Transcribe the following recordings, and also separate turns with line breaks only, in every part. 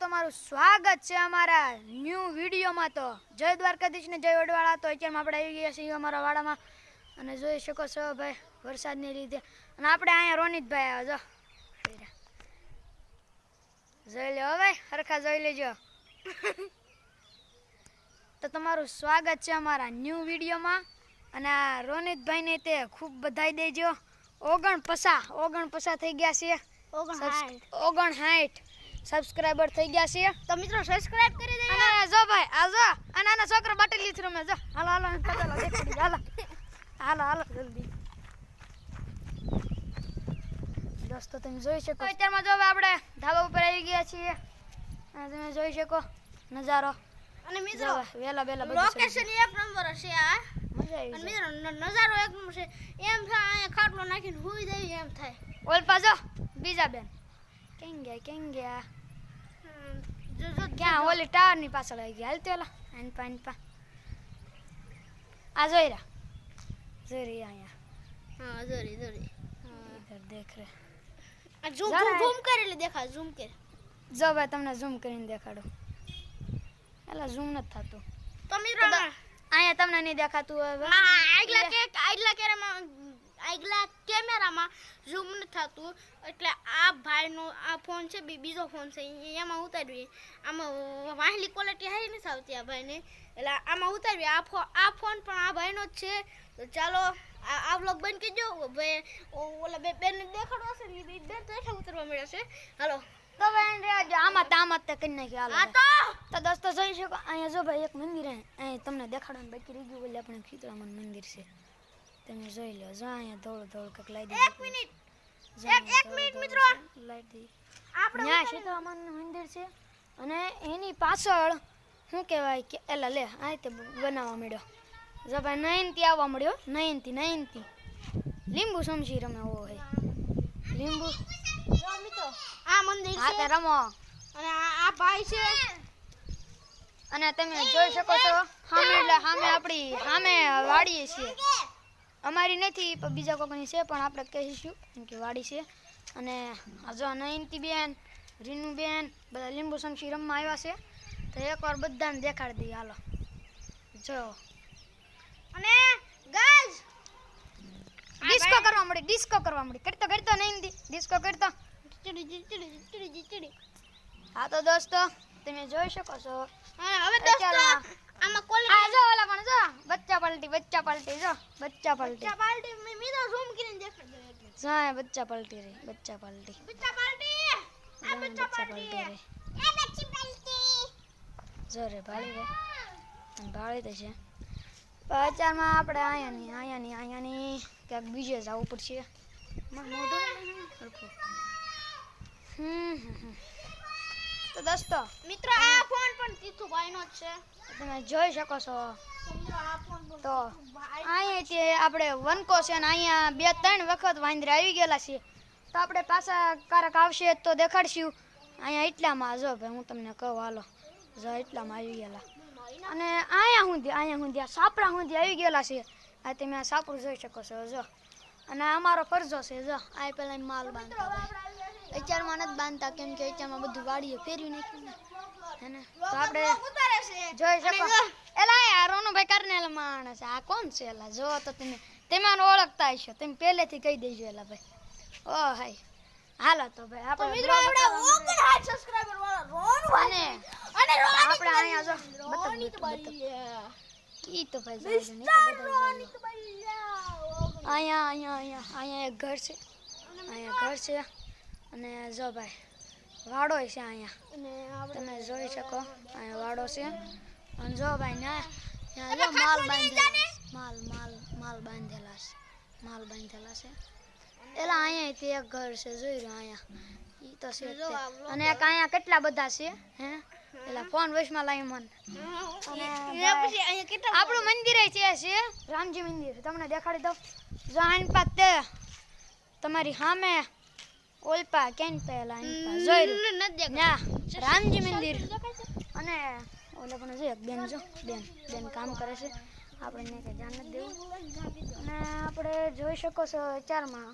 તમારું સ્વાગત છે અમારા ન્યૂ વિડીયોમાં। તો જય દ્વારકાધીશ ને જય વડવાળા। તો અત્યારમાં આપણે આવી ગયા છીએ અમારા વાડામાં અને જોઈ શકો છો ભાઈ વરસાદને લીધે। અને આપણે અહીંયા રોનિતભાઈ આવ્યા જો જોઈ લો ભાઈ હરખા જોઈ લેજો। તો તમારું સ્વાગત છે અમારા ન્યૂ વિડીયોમાં અને આ રોનિતભાઈને તે ખૂબ બધાઈ દેજો। 49 થઈ ગયા છે 59 સબસ્ક્રાઇબર થઈ ગયા છે। તો મિત્રો સબસ્ક્રાઇબ કરી દેજો। અને જો ભાઈ આ જો આ નાના છોકરો બાટલી થી રમે જો હાલો હાલો પતાલો દેખડી હાલો હાલો હાલો જલ્દી દોસ્તો તમે જોઈ શકો અત્યારમાં જો આપણે ધાબા ઉપર આવી ગયા છીએ અને તમે જોઈ શકો નજારો। અને મિત્રો વેલા વેલા
લોકેશન એક નંબર છે આ
મજા આવી
અને મિત્રો નજારો એક નંબર છે એમ થાય અહીંયા ખાટલો નાખીને હુઈ જાય એમ થાય।
ઓલ પાછો બીજા બેન કેમ ગયા
જો જો
ક્યાં ઓલી ટાવર ની પાછળ આવી ગયા હાલતે ઓલા આન પા આ જોઈ રહી અહીંયા
હા જોરી
इधर देख रहे
આ ઝૂમ કરી લે દેખા ઝૂમ કરે
જો ભાઈ તમને ઝૂમ કરીને દેખાડો એલા ઝૂમ નથી થતું
તો મિત્રો
અહીંયા તમને નહીં દેખાતું હવે
આગલા કેમેરામાં ઝૂમ ન થતું એટલે આ ભાઈનો આ ફોન છે બીજો ફોન છે એમાં ઉતાર્યું આમાં વાહલી ક્વોલિટી હારી નથી આવતી આ ભાઈને એટલે આમાં ઉતાર્યું આ ફોન પણ આ ભાઈનો જ છે। તો ચાલો આ વ્લોગ બંધ કરી દો ભાઈ ઓલા બેન દેખાડવા છે ને બેન તો એટલા ઉતરવા મળ્યા છે। હાલો
તો ભાઈ આમાં તે કરી નાખ્યું
આ
હાલો તો દોસ્તો જોઈ શકો અહીંયા જો ભાઈ એક મંદિર અહીંયા તમને દેખાડવાનું બાકી રહી ગયું એટલે આપણે ખીતળામાં મંદિર છે તમે જોઈ લો જો અહીંયા થોડું કંઈક લાઈ દીધું
1 મિનિટ મિત્રો
લાઈ દી અહીંયા શીતળામાનું મંદિર છે અને એની પાછળ શું કહેવાય કે એલા લે આ રીતે બનાવવા મળ્યો જો ભાઈ નયનથી આવવા મળ્યો નયનથી લીંબુ સમજી રમે હોય લીંબુ
જો મિત્રો આ મંદિર
હા
છે
તે રમો
અને આ ભાઈ છે
અને તમે જોઈ શકો છો સામે આપણી સામે વાડીએ છીએ અમારી નથી પણ બીજા કોઈની છે પણ આપણે કહીશું કેમ કે વાડી છે। અને જો નયનતી બેન રીનુ બેન બધા લીંબુ સમસી રમવા આવ્યા છે તો એકવાર બધાને દેખાડી દઈએ હાલો જો
અને ગાઈસ
ડિસ્કો કરવા મળી કરતો નયનતી ડિસ્કો કરતો
ચડી
હા તો દોસ્તો તમે જોઈ શકો છો
હવે દોસ્તો આમાં ક્વોલિટી
આ જો ઓલા પણ જો બચ્ચા પલટી જો બચ્ચા પલટી
પાર્ટી મિત્રો ઝૂમ કરીને દેખાડ દો એટલે
જા બચ્ચા પલટી આ બચ્ચા પાર્ટી જો રે ભાળી દે છે બજારમાં આપણે અહીંયાની ક્યાંક બીજે જવું પડશે તો દોસ્તો
મિત્રો આ ફોન પણ તીથુભાઈનો જ છે
તમે જોઈ શકો છો
મિત્રો આ ફોન પણ
તો અહીંયાથી આપણે વનકો છે ને અહીંયા 2-3 વખત વાંદરા આવી ગયેલા છે તો આપણે પાછા કારક આવશે તો દેખાડશું। અહીંયા એટલામાં જો ભાઈ હું તમને કહું હાલો જો એટલામાં આવી ગયેલા અને અહીંયા સુધી આ સાપડા સુધી આવી ગયેલા છે આ તમે આ સાપડું જોઈ શકો છો જો અને અમારો ફરજો છે જો આ પેલા માલ બાંધતા અત્યારમાં નથી બાંધતા કેમ કે અત્યારમાં બધું વાડીએ ફેરવી નાખ્યું હે ને તો આપણે જોઈ શકો એલા આ રોનુભાઈ કરનેલ માણસ આ કોણ છે એલા જો તો તમે ઓળખતા હશો તમે પહેલેથી કહી દેજો એલા ભાઈ ઓ હાય હાલો તો ભાઈ આપણે
મિત્રો આપણે 59 સબસ્ક્રાઇબર વાળા
અને આપણે અહીંયા જો ઈ તો ભાઈ અહીંયા એક ઘર છે અને જો ભાઈ વાડો છે અહીંયા તમે જોઈ શકો અહીંયા વાડો છે અને જો ભાઈ ત્યાં જો માલ બાંધેલા છે એલા અહીંયાથી એક ઘર છે જોઈ રહ્યો અહીંયા ઈ તો છે અને એક અહીંયા કેટલા બધા છે હે એલા ફોન વોઇસમાં લાવી મન આપણું મંદિર છે રામજી મંદિર તમને દેખાડી દઉં જો આની પાસે તમારી સામે ઓલપા કેન પહેલા જોઈ ના રામજી મંદિર અને ઓલા પણ જો બેન કામ કરે છે આપણે કઈ ધ્યાન નથી દેવું અને આપણે જોઈ શકો છો 4માં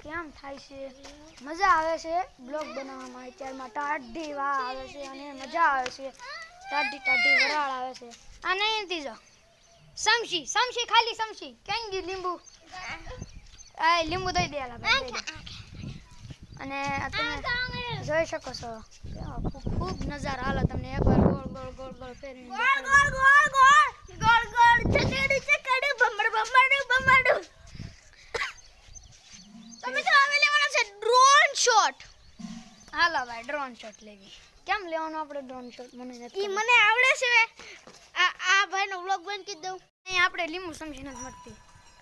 કેમ થાય છે? મજા આવે છે બ્લોગ બનાવવામાં. અત્યારમાં ટાઢી વાહ આવે છે અને મજા આવે છે. ટાઢી વરાળ આવે છે. આ નહીં ત્રીજો સમશી ખાલી સમશી ક્યાં ગયું લીંબુ? આ લીંબુ દઈ દે આલા ભાઈ, દઈ દે. અને તમે જોઈ શકો છો ખૂબ નજારા હાલો તમને એકવાર ગોળ ફેરવીને હાલો ભાઈ ડ્રોન શોટ લેવી. કેમ લેવાનો આપણે ડ્રોન શોટ? મને નથી ખબર.
મને આવડે છે. આ ભાઈનો વ્લોગ બંધ કરી દઉં.
અહીં આપણે લીંબુ સમજી નથી મળતી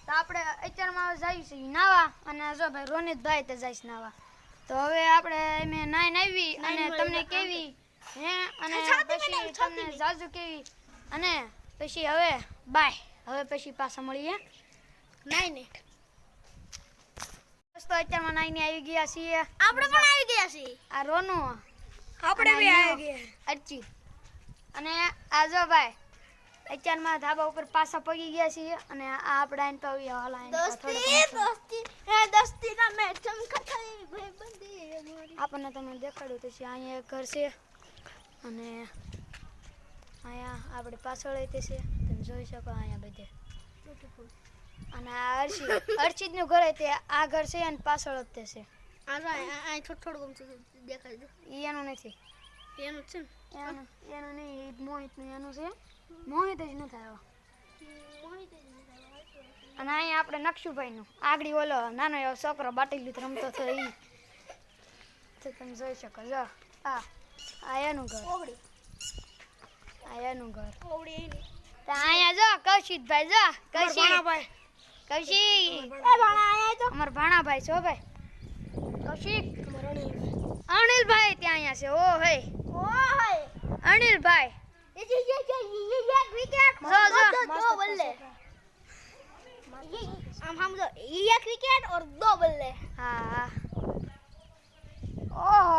તો આપણે અત્યારમાં જઈએ છીએ નાવા. અને જો ભાઈ રોનિતભાઈ તે જઈશ નાવા. તો હવે આપણે મેં નાઈને આવી અને તમને કેવી હે અને પછી તમને જાજુ કેવી અને પછી હવે બાય. હવે પછી પાછા મળીએ
નાઈને.
દોસ્તો અત્યારમાં નાઈને આવી ગયા છીએ.
આપણે પણ આવી ગયા છીએ.
આ રોનુ
આપણે બી આવી ગયા.
અરચી અને આ જો ભાઈ અત્યારમાં ધાબા ઉપર પાછા પગી ગયા છીએ. અને આ આપણે આઈને પાવી હાલા
દોસ્તીના મેં ચમકા થઈ ભાઈબંધી અમારી.
આપણને તમને દેખાડ્યું તો છે અહીંયા એક ઘર છે અને અહીંયા આપણે પાછળ તે છે તમે જોઈ શકો અહીંયા બધે. અને આ અર્ચિતનું ઘર તે આ ઘર છે અને પાછળ જ તે છે.
આ થોડું ગમતું દેખાય દો.
ઈ એનું નથી,
એનું છે
એનું નહીં, મોહિતનું એનું છે. મોહિત જ નથી આવ્યો. અને અહીંયા આપણે નકશુભાઈનું આગળ ઓલો નાનો એવો છોકરો બાટલી રમતો હતો એ તો તમે જોઈ શકો. જો આ એનું ઘર, આ એનું ઘર. તો અહીંયા જો કૌશિકભાઈ, જો કૌશિક અમારા ભાણાભાઈ છો ભાઈ. કૌશિક અનિલભાઈ ત્યાં અહીંયા છે. ઓ હે અનિલભાઈ
क्रिकेट और 2 बल्ले.
હા ઓહો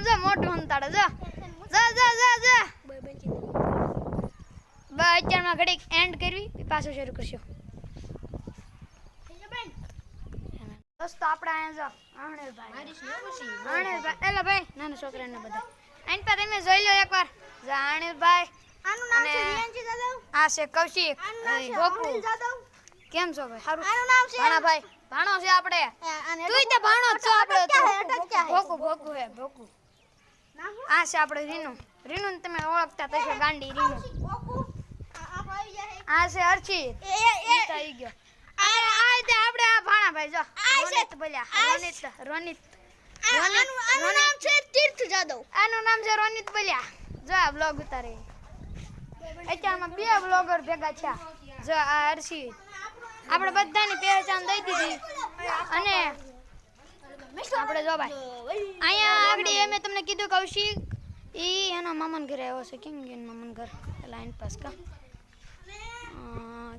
સમજો મોટું હંતાડે. જો બસ અત્યારમાં ઘડીક એન્ડ કરવી પાછું શરૂ કરશું. દોસ્તો આપણે અહીંયા જો અણિલભાઈ એલા ભાઈ નાના છોકરાને બધા આઈન પર તમે જોઈ લો એકવાર. જો અણિલભાઈ
આનું નામ છે રિયાંશી જાદવ.
આ છે કૌશિક ગોપુ. કેમ છો ભાઈ? સારું.
આનું નામ છે
ભાણાભાઈ ભાણો છે આપણે. તું તે ભાણો જ છો આપણે. ભોકુ હે ભોકુ. આ છે આપણે રીનુ ને તમે ઓળખતા થશો ગાંડી રીનુ. આ છે અર્ચિત ઈ તો આવી ગયો. આ તે આપણે આ ભાણાભાઈ જો રોનિત બોલ્યા રોનિત
આનું નામ છે તીર્થ જાદવ.
આનું નામ છે રોનિત બોલ્યા. જો આ બ્લોગ ઉતારે અત્યારમાં 2 બ્લોગર ભેગા થયા. જો આ અર્ચિત આપણે બધાની પહેચાન દઈ દીધી. અને આપણે જો ભાઈ અહીંયા આગળ મેં તમને કીધું કૌશિક ઈ એના મામાના ઘરે આવ્યો છે. કેમ ગયું મામાના ઘર? લાઈન પાસ કા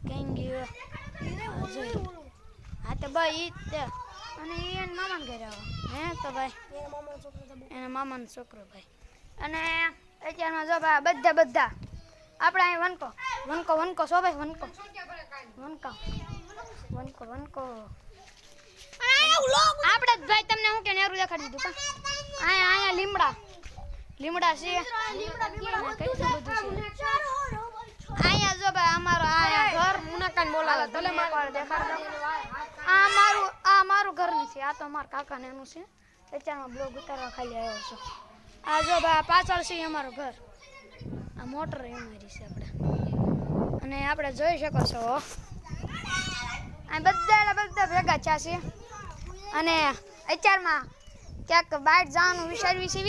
કેમ ગયું? હા તો ભાઈ ઈ તે અને ઈ એના મામાના ઘરે આવ્યો હે તો ભાઈ એના મામાનો છોકરો ભાઈ. અને અત્યારમાં જો ભાઈ બધા આપણે અહીં વનકો છો ભાઈ. વનકો આપણે જ ભાઈ તમને હું કે નેરું દેખાડી દીધું કા. અહીંયા લીમડા છે. અહીંયા જો ભાઈ અમારો આ ઘર મુનાકાન બોલાવે ભલે એકવાર દેખાડ દો. આ મારું ઘર નથી, આ તો અમારા કાકાને એનું છે. અત્યારમાં બ્લોગ ઉતારવા ખાલી આવ્યો છું. આ જો ભાઈ પાછળ છે અમારું ઘર. આ મોટર અમારી છે આપણે. અને આપણે જોઈ શકો છો આ બધા ભેગા થયા છે. અને અત્યારમાં ક્યાંક બહાર જવાનું વિચારવી છે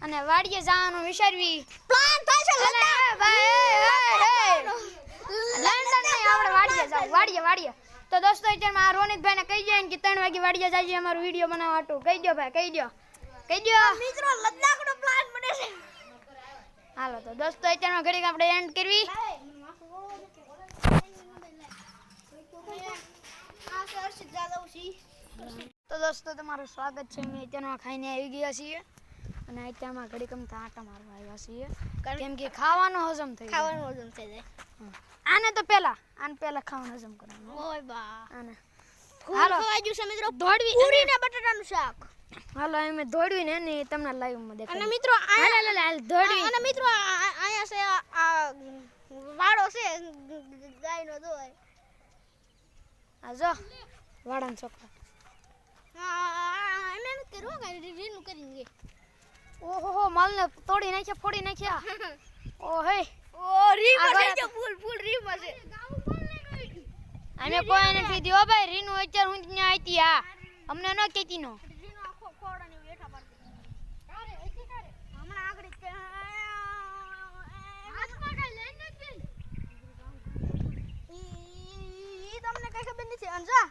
અને વાડીએ જવાનું વિચારવી પ્લાન થાય છે. લંડન નહીં આપણે વાડીએ જાવ વાડીએ. તો દોસ્તો અત્યારમાં આ રોનિતભાઈને કહી દો કે 3 વાગે વાડીએ જઈએ અમારો વિડીયો બનાવવા હતું. કહી દો ભાઈ કહી દો
મિત્રો લદ્દાખનો પ્લાન બને છે.
હાલો તો દોસ્તો અત્યારમાં ઘડીક આપણે એન્ડ કરવી. તો દોસ્તો તમારું સ્વાગત છે. અમે અત્યારમાં ખાઈને આવી ગયા છીએ અને અત્યારમાં ઘડીક અમે આટા મારવા આવ્યા છીએ કેમ કે ખાવાનું હજમ થઈ જાય. આને પહેલા ખાવાનું હજમ કરવાનું.
ઓય બા
આને હાલો.
ખવાઈ ગયું છે મિત્રો
દોડવી
પૂરી ને બટાટાનું શાક.
હાલો અમે દોડવી ને એની તમને લાઈવ માં
અને
દેખાડી
મિત્રો
હાલ દોડવી
અને મિત્રો અહીંયા છે આ વાડો છે ગાયનો દોય.
આ જો વાડાનો છોકરો
એને નથી કર્યું કાંઈ રીનું કરીને ગે.
ઓહો માલને તોડી નાખ્યા ફોડી નાખ્યા ઓ હે
ઓ રીમાં
આગળ
થઈ ગયો ફૂલ રીમાં છે.
અમે કોઈ નથી દીધો ભાઈ રીનું અત્યાર હું ત્યાં આઈતી આ અમને ન કહેતી નો
રીનો આખો ખોડાની બેઠા પાડતી. અરે એથી કરે હમણાં આગળ હાથમાં કઈ લઈને જ ગઈ. ઈ તમને કઈ ખબર નથી અંજા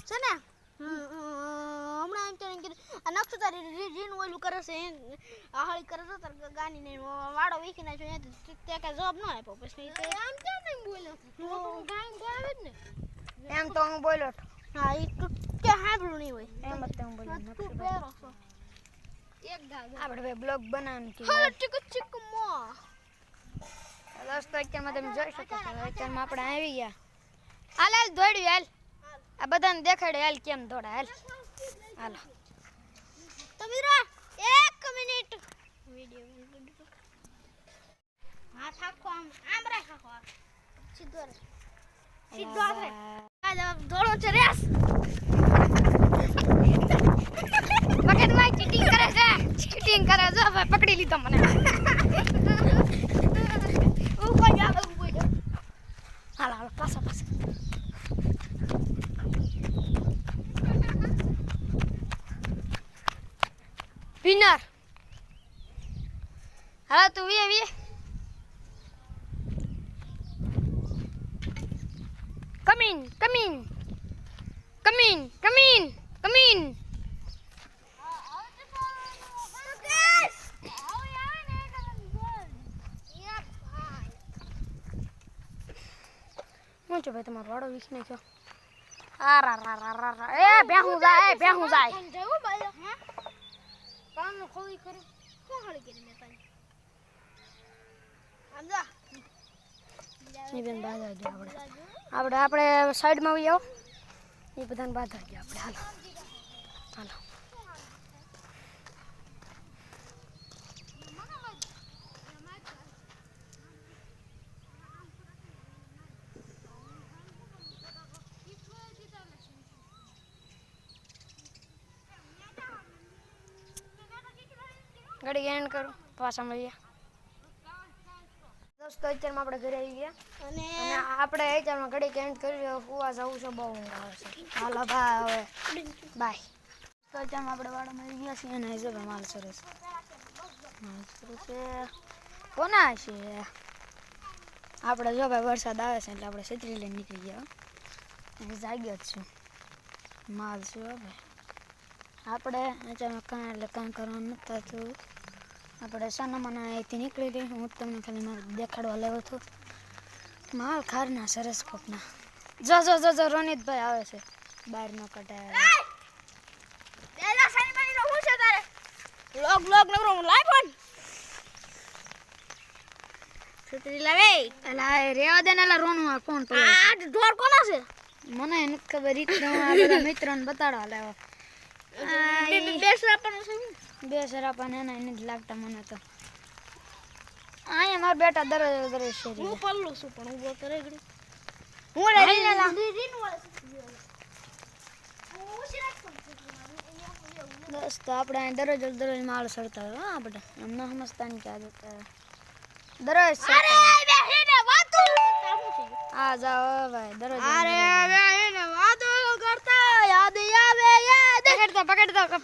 છે ને હમણાં એમ કરીને કીધું આ નકશો તારી રીનું ઓલું કરે છે આ હળી કરે છે તાર ગાની ને વાડો વીખી નાખ્યો તે કાંઈ જવાબ ન આપ્યો પછી આમ કેમ નહીં બોલ્યો ગાય ગાય જ ને
એમ તો હું બોલ્યો હતો.
હા ઈ તું કે સાંભળ્યું નહીં હોય
એમ જ તો હું બોલ્યો
તું
નકશો
પહેરો છો એક ગાય
આપણે ભાઈ બ્લોગ બનાવવાનું કે
હલો ચીક ચીક મો
દોસ્તો અત્યારમાં તમે જોઈ શકો છો અત્યારમાં આપણે આવી ગયા હાલ હાલ દોડ્યું હાલ આ બધાને દેખાડે હાલ કેમ દોડા હાલ હાલો
તો મિત્રો 1 મિનિટ વિડિયો હાથ આખો આમ રાખો સીધો રે સીધો રે આ દોડો છે રેસ
પકડ ભાઈ ચીટિંગ કરે છે ચીટિંગ કરે છે ભાઈ પકડી લીધો મને
ઉભો જા
હાલો હાલો પાછો વિનર હાલો તું વી come in હું છો ભાઈ તમારો વાડો વીખ નાખ્યો આ એ બેહું જાય
જવું બાય હે કામ ખોલી કરે કોણ હળી કરી મે પાણી સમજા
એ બેન બાધા જો આપણે સાઈડમાં આવી આવો એ બધાને બાધા ગયા આપણે હાલો હાલો ઘડી એન્ડ કરું પાછા મળીએ દોસ્તો અત્યારમાં આપણે ઘરે આવી ગયા
અને
અને આપણે અત્યારમાં ઘડી એન્ડ કરી હુવા જવું છે બહુ ઊંઘ આવે છે હાલો ભાઈ હવે બાય તો અત્યારમાં આપણે વાડામાં આવી ગયા છીએ અને જો માલ સરસ છે કોના છે આપણે જો ભાઈ વરસાદ આવે છે એટલે આપણે છત્રી લઈને નીકળી ગયા અને જાગ્યો જ છું માલ છે ભાઈ આપણે અત્યારમાં કાંઈ એટલે કાંઈ કરવાનું નથી થતું આપણે સાનામાના અહીંથી નીકળી રહી હું તમને ખાલી મારે દેખાડવા લેવો હતો માલ ખારના સરસ કોકના જો રોનિતભાઈ આવે છે બહારનો કટાય
બેલા સાની માની નો હું છે તારે લોગ નગરો લાઈ ફોન છત્રી લાવે
એલા રેવા દે ને એલા રોનું આ કોણ પડે
આ ઢોર કોના છે
મને નથી ખબર ઈ તો આ બધા મિત્રોને બતાડવા લેવા બે સરાપાને એના નથી લાગતા મને તો અહીંયા મારા બેટા દરરોજ છે
હું પલ્લું છું પણ ઉભો કરે ગડી હું
દોસ્તો આપણે અહીં દરરોજ માલ સરતા હોય હા બેટા એમને સમજતા નહીં કે આજે દરરોજ
બેહીને વાતો
આ જાઓ ભાઈ દરરોજ
બેહીને વાતો કરતા યાદ આવે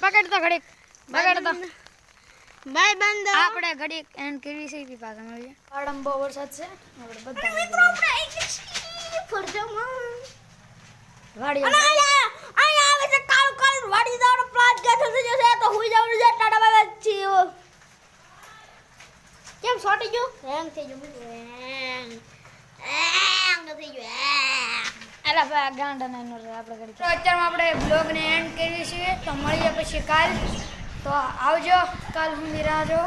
પકડતો ઘડીક બગાડતો
ભાઈ બંધ
આપણે ઘડીક એન્ડ કરવી છે કે પાછા મળીએ આડમ બહુ વરસાદ છે આપણે બધા
મિત્રો આપણે ઇંગ્લિશ ફરજમાં
વાડી
અહીંયા આવે છે કાળું વાડી દાડો પ્લાટ ગાઠો થઈ જશે તો હુઈ જવાનું છે ટાટા બાબા છીએ કેમ છોટી ગયું હેંગ થઈ ગયું હેંગ થઈ ગયું
અલા ભાઈ ગાંડા નાનો રે આપણે ઘડી અત્યારમાં આપણે બ્લોગને એન્ડ કરીએ છીએ તો મળીએ પછી કાલ તો આવજો કાલ સુધી રાહ જો